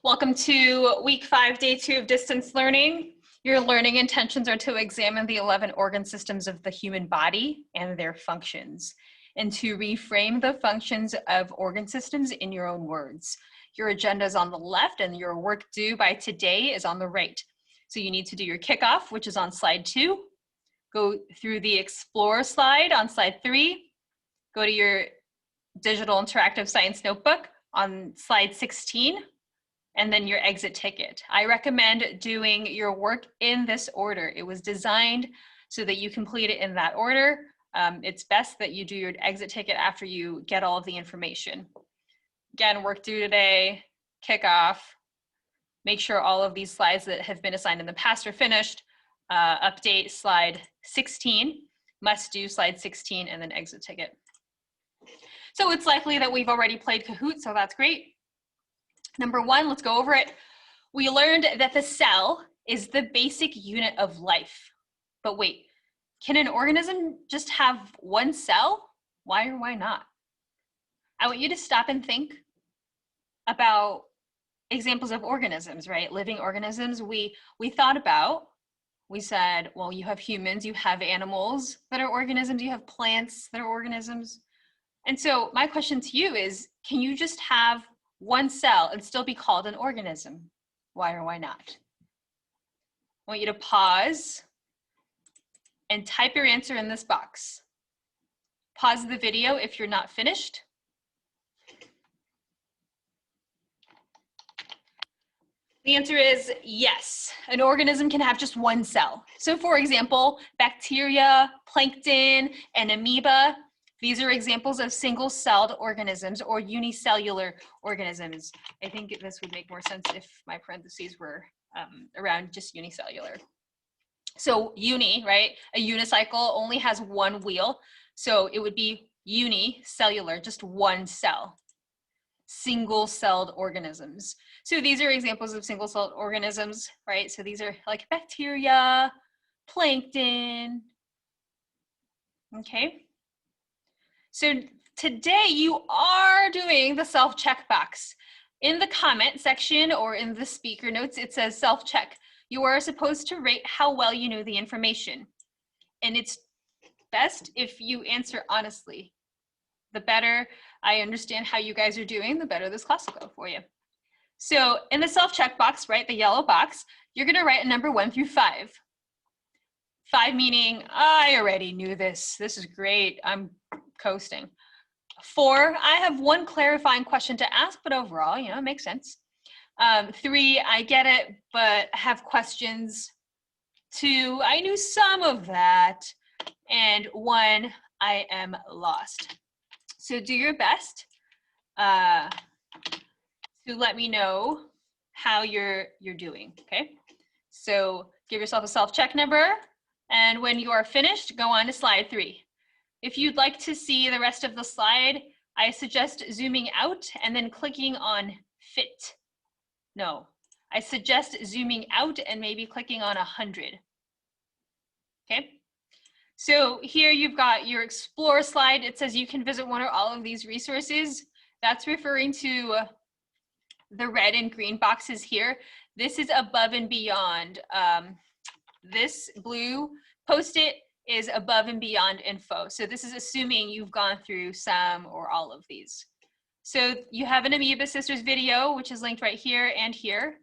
Welcome to week 5, day 2 of distance learning. Your learning intentions are to examine the 11 organ systems of the human body and their functions, and to reframe the functions of organ systems in your own words. Your agenda is on the left and your work due by today is on the right. So you need to do your kickoff, which is on slide 2. Go through the explore slide on slide 3. Go to your digital interactive science notebook on slide 16. And then your exit ticket. I recommend doing your work in this order. It was designed so that you complete it in that order. It's best that you do your exit ticket after you get all of the information. Again, work due today, kickoff, make sure all of these slides that have been assigned in the past are finished, update slide 16, must do slide 16, and then exit ticket. So it's likely that we've already played Kahoot, so that's great. Number 1, let's go over it. We learned that the cell is the basic unit of life. But wait, can an organism just have one cell? Why or why not? I want you to stop and think about examples of organisms, right? Living organisms we thought about. We said, well, you have humans, you have animals that are organisms, you have plants that are organisms. And so my question to you is, can you just have one cell and still be called an organism? Why or why not? I want you to pause and type your answer in this box. Pause the video if you're not finished. The answer is yes, an organism can have just one cell. So for example, bacteria, plankton, and amoeba, these are examples of single-celled organisms or unicellular organisms. I think this would make more sense if my parentheses were around just unicellular. So uni, right? A unicycle only has one wheel. So it would be unicellular, just one cell. Single-celled organisms. So these are examples of single-celled organisms, right? So these are like bacteria, plankton, okay? So today you are doing the self-check box. In the comment section or in the speaker notes, it says self-check. You are supposed to rate how well you know the information. And it's best if you answer honestly. The better I understand how you guys are doing, the better this class will go for you. So in the self-check box, right, the yellow box, you're gonna write a number 1 through 5. 5 meaning, I already knew this. This is great, I'm coasting. 4, I have one clarifying question to ask, but overall, you know, it makes sense. 3, I get it, but I have questions. 2, I knew some of that. And 1, I am lost. So do your best to let me know how you're doing, okay? So give yourself a self-check number, and when you are finished, go on to slide 3. If you'd like to see the rest of the slide, I suggest zooming out and then clicking on fit. No, I suggest zooming out and maybe clicking on 100. Okay, so here you've got your explore slide. It says you can visit one or all of these resources. That's referring to the red and green boxes here. This is above and beyond. This blue Post-it is above and beyond info. So this is assuming you've gone through some or all of these. So you have an Amoeba Sisters video, which is linked right here and here.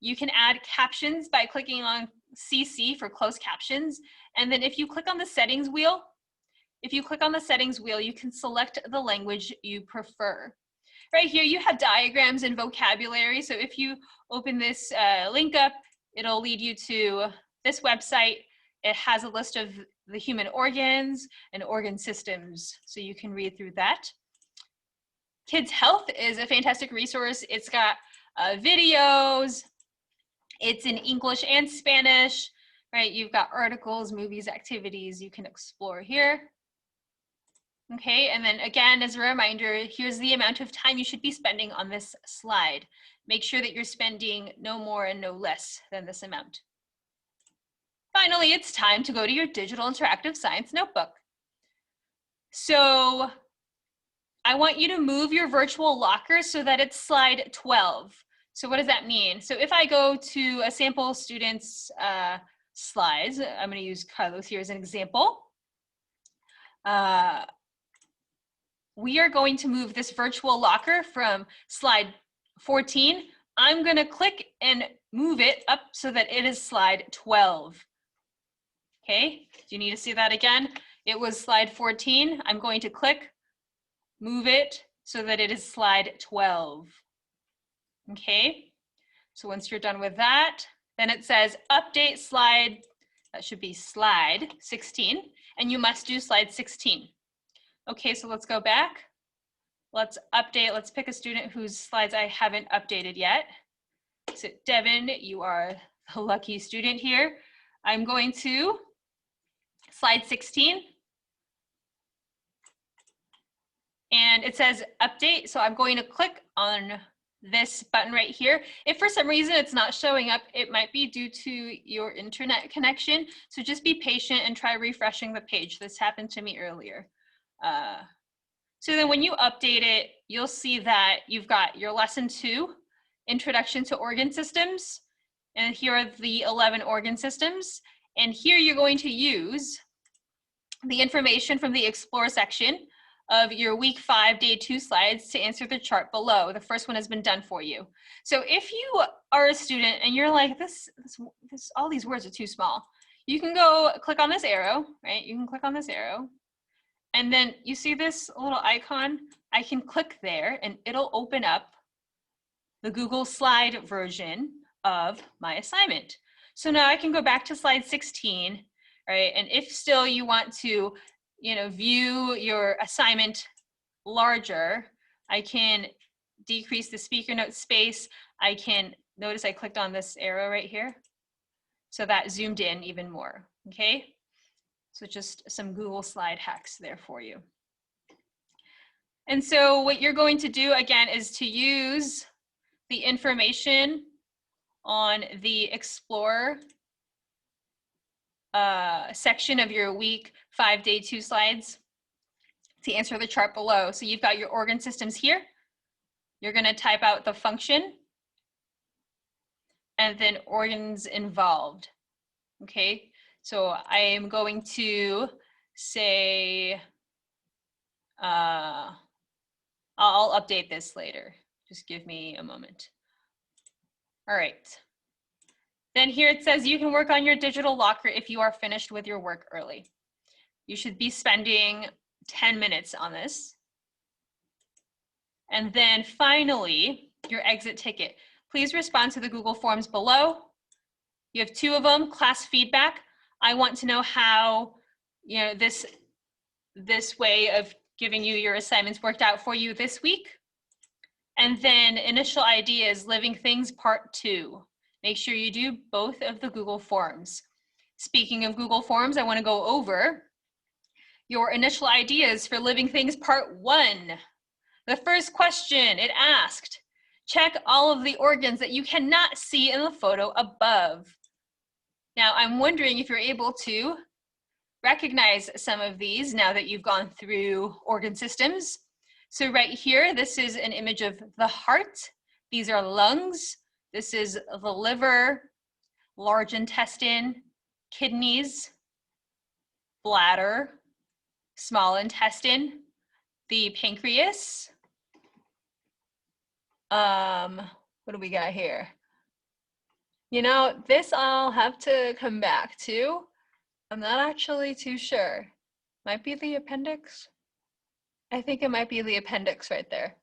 You can add captions by clicking on CC for closed captions. And then if you click on the settings wheel, you can select the language you prefer. Right here, you have diagrams and vocabulary. So if you open this link up, it'll lead you to this website. It has a list of the human organs and organ systems, so you can read through that. Kids Health is a fantastic resource. It's got videos. It's in English and Spanish, right? You've got articles, movies, activities you can explore here. Okay, and then again, as a reminder, here's the amount of time you should be spending on this slide. Make sure that you're spending no more and no less than this amount. Finally, it's time to go to your digital interactive science notebook. So I want you to move your virtual locker so that it's slide 12. So what does that mean? So if I go to a sample student's slides, I'm going to use Carlos here as an example. We are going to move this virtual locker from slide 14. I'm going to click and move it up so that it is slide 12. Okay, do you need to see that again? It was slide 14. I'm going to click, move it so that it is slide 12. Okay, so once you're done with that, then it says update slide, that should be slide 16, and you must do slide 16. Okay, so let's go back. Let's update, let's pick a student whose slides I haven't updated yet. So Devin, you are the lucky student here. I'm going to slide 16. And it says update, so I'm going to click on this button right here. If for some reason it's not showing up, it might be due to your internet connection. So just be patient and try refreshing the page. This happened to me earlier. So then when you update it, you'll see that you've got your lesson 2, Introduction to Organ Systems. And here are the 11 organ systems. And here you're going to use the information from the Explore section of your week 5, day 2 slides to answer the chart below. The first one has been done for you. So if you are a student and you're like, all these words are too small, you can go click on this arrow, right? You can click on this arrow. And then you see this little icon? I can click there and it'll open up the Google Slide version of my assignment. So now I can go back to slide 16, right? And if still you want to, view your assignment larger, I can decrease the speaker note space. I can, notice I clicked on this arrow right here. So that zoomed in even more, okay? So just some Google Slide hacks there for you. And so what you're going to do again is to use the information on the Explore section of your week 5, day 2 slides to answer the chart below. So you've got your organ systems here. You're going to type out the function and then organs involved. Okay, so I am going to say, I'll update this later. Just give me a moment. All right. Then here it says you can work on your digital locker if you are finished with your work early. You should be spending 10 minutes on this. And then finally, your exit ticket. Please respond to the Google Forms below. You have 2 of them, class feedback. I want to know how, this way of giving you your assignments worked out for you this week. And then initial ideas, living things part 2. Make sure you do both of the Google Forms. Speaking of Google Forms, I want to go over your initial ideas for living things part 1. The first question it asked, check all of the organs that you cannot see in the photo above. Now, I'm wondering if you're able to recognize some of these now that you've gone through organ systems. So right here, this is an image of the heart. These are lungs. This is the liver, large intestine, kidneys, bladder, small intestine, the pancreas. What do we got here? This I'll have to come back to. I'm not actually too sure. Might be the appendix. I think it might be the appendix right there.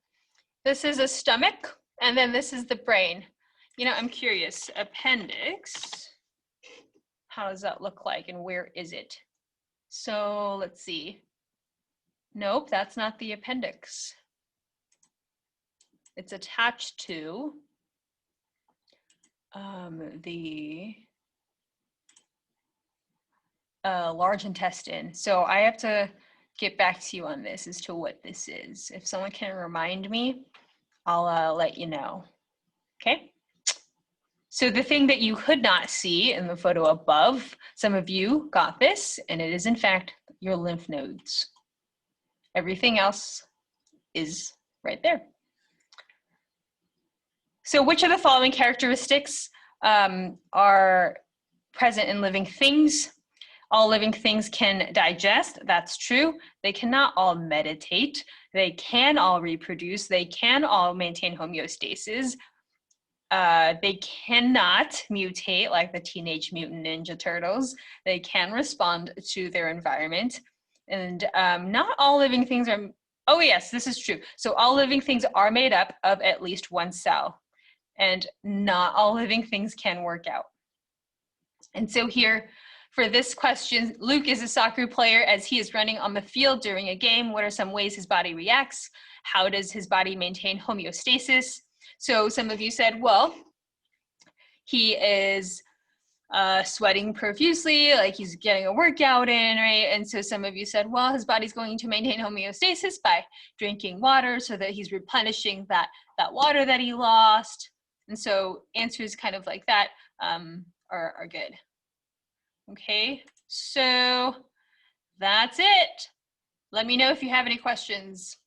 This is a stomach, and then this is the brain. I'm curious, appendix, how does that look like and where is it? So let's see. Nope, that's not the appendix. It's attached to the large intestine. So I have to get back to you on this as to what this is. If someone can remind me, I'll let you know. Okay. So the thing that you could not see in the photo above, some of you got this, and it is in fact your lymph nodes. Everything else is right there. So which of the following characteristics are present in living things? All living things can digest, that's true. They cannot all meditate. They can all reproduce. They can all maintain homeostasis. They cannot mutate like the Teenage Mutant Ninja Turtles. They can respond to their environment. And not all living things are, oh yes, this is true. So all living things are made up of at least one cell. And not all living things can work out. And so here, for this question, Luke is a soccer player as he is running on the field during a game. What are some ways his body reacts? How does his body maintain homeostasis? So some of you said, well, he is sweating profusely, like he's getting a workout in, right? And so some of you said, well, his body's going to maintain homeostasis by drinking water so that he's replenishing that water that he lost. And so answers kind of like that are good. Okay, so that's it. Let me know if you have any questions.